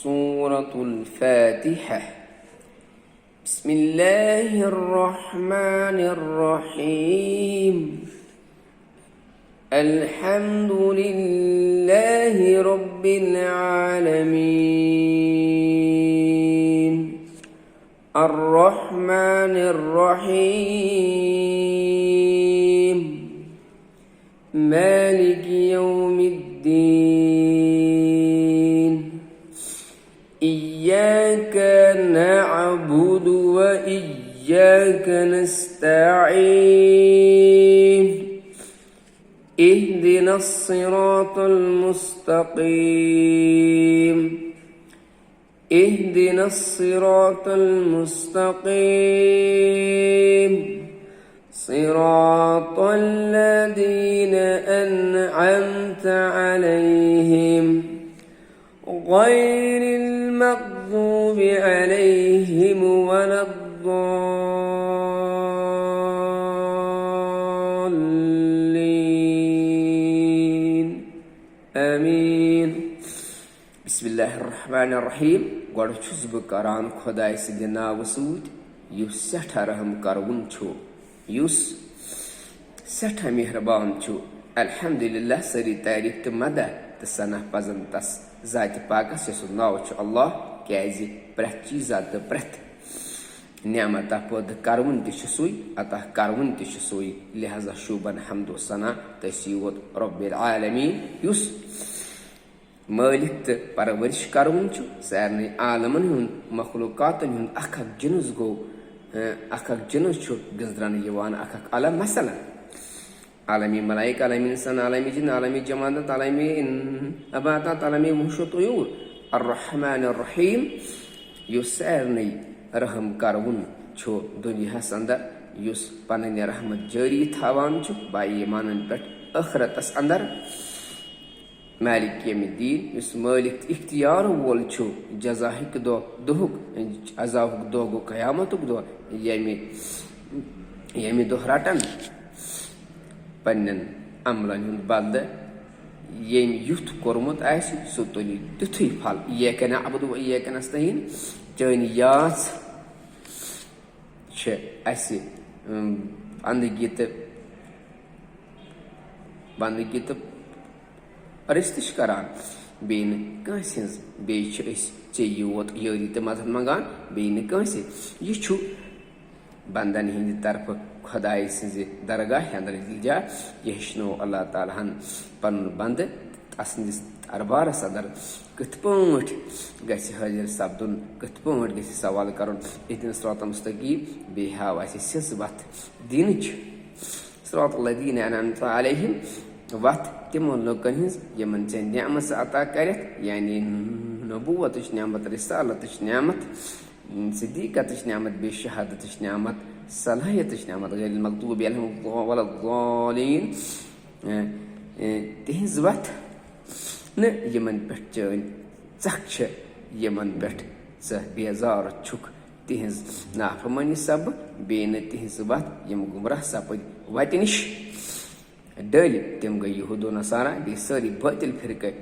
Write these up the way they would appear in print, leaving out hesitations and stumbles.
سورة الفاتحة. بسم الله الرحمن الرحيم. الحمد لله رب العالمين. الرحمن الرحيم. مالك يوم الدين. إياك نعبد وإياك نستعين. اهدنا الصراط المستقيم. اهدنا الصراط المستقيم. صراط الذين أنعمت عليهم غير المغضوب عليهم ولا الضالين. آمين. بسم الله الرحمن الرحيم. گۄڈٕ چھُس بہٕ کران خۄداے سٕنٛدِ ناوٕ سۭتۍ یُس سٮ۪ٹھاہ رحم کروُن چھُ، یُس سٮ۪ٹھاہ مہربان چھُ. الحمدللہ سٲری تعریٖف تہٕ مدح تہٕ ثنا پزن تس ذاتِ پاکس یسُنٛد ناو چھُ اللہ، کیازِ پرٛٮ۪تھ چیٖزا تہٕ پرٛٮ۪تھ نعمتا پٲدٕ کروُن تہِ چھُ سُے، عطا کروُن تہِ چھُ سُے. لہذا شوٗبن حمد و ثنا تٔسی یوت رب العالمیٖن، یُس مٲلِک تہٕ پرورش کروُن چھُ. سارنٕے عالمن ہُنٛد مخلوقاتن ہُنٛد اکھ اکھ جنس گوٚو، اکھ اکھ جنس چھُ گنٛزرانہٕ یِوان اکھ اکھ عالم. مثلاً عالمی ملائک، عالمی انسان، عالمی جن، عالمی جمادات، عالمی نباتات، عالمی وحوش و طیور. الرحمن الرحیم، یُس سارنٕے رحم کروُن چھُ دُنیاہس انٛدر، یُس پنٕنۍ رحمت جٲری تھاوان چھُ با ایٖمانن پٮ۪ٹھ ٲخرتس انٛدر. مالک یوم الدیٖن، یُس مٲلِک تہٕ اختیار وول چھُ جزاہٕکۍ دۄہ، دۄہُک عذابُک دۄہ گوٚو قیامتُک دۄہ، ییٚمہِ دۄہ رٹن پننٮ۪ن عملن ہُنٛد بدلہٕ. ییٚمۍ یُتھ کوٚرمُت آسہِ سُہ تُلہِ تیُتھُے پھل. ایاکَ نعبُدُ و ایاکَ نستعیٖن، چٲنۍ یاژ چھِ اسہِ بندگی تہٕ پرستش کران، بیٚیہِ نہٕ کٲنٛسہِ ہٕنٛز. بیٚیہِ چھِ أسۍ ژےٚ یوت یٲری تہٕ مدد منٛگان، بیٚیہِ نہٕ کٲنٛسہِ. یہِ چھُ بندن ہٕنٛدِ طرفہٕ خۄداے سٕنٛزِ درگاہ اندر التجا. یہِ ہیٚچھنوو اللہ تعالیٰ ہن پنُن بندٕ تسٕنٛدِس دربارس اندر کِتھ پٲٹھۍ گژھِ حٲضِر سپدُن، کِتھ پٲٹھۍ گژھِ سوال کرُن. اهدنا الصراط المستقیٖم. بیٚیہِ ہاو اسہِ سٕژ وتھ دِنٕچ. صراط الذین انعمت علیہم، وتھ تِمن لُکن ہٕنٛز یِمن ژےٚ نعمژٕ عطا کرٮ۪تھ، یعنی نبوتٕچ نعمت، رسالتٕچ نعمت، صدیٖقتٕچ نعمت، بیٚیہِ شہادتٕچ نعمت، صلٲحیتٕچ نعمت. غیر المغضوب علیہم ولا الضالین، تِہنٛز وتھ نہٕ یِمن پٮ۪ٹھ چٲنۍ ژکھ چھِ، یِمن پٮ۪ٹھ ژٕ بیزار چھُکھ تِہنٛز نافرمٲنی سببہٕ، بیٚیہِ نہٕ تِہنٛز وتھ یِم گمراہ سپٕدۍ وتہِ نِش ڈٔلۍ. تِم گٔے یہوٗد و نصارا، بیٚیہِ سٲری بٲطِل فرقہٕ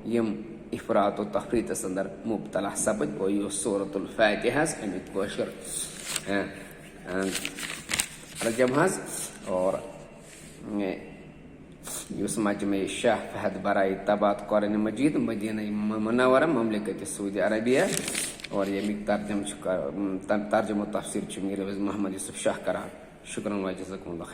یِم افراط و تفریٖطس انٛدر مبتلا سپٕدۍ. اور یہِ اوس سورۃ الفاتحہ حظ، امیُک کٲشُر ترجم حظ. اور یُس مجمع شاہ فہد برائے طباعت قرآن مجید، مدینہ منورہ، مملکت سعودی عربیہ. اور ییٚمیُک ترجم و تفسیٖر چھُ میٖر محمد یوسف شاہ کران. شُکرن و جزاکم اللہ خیر.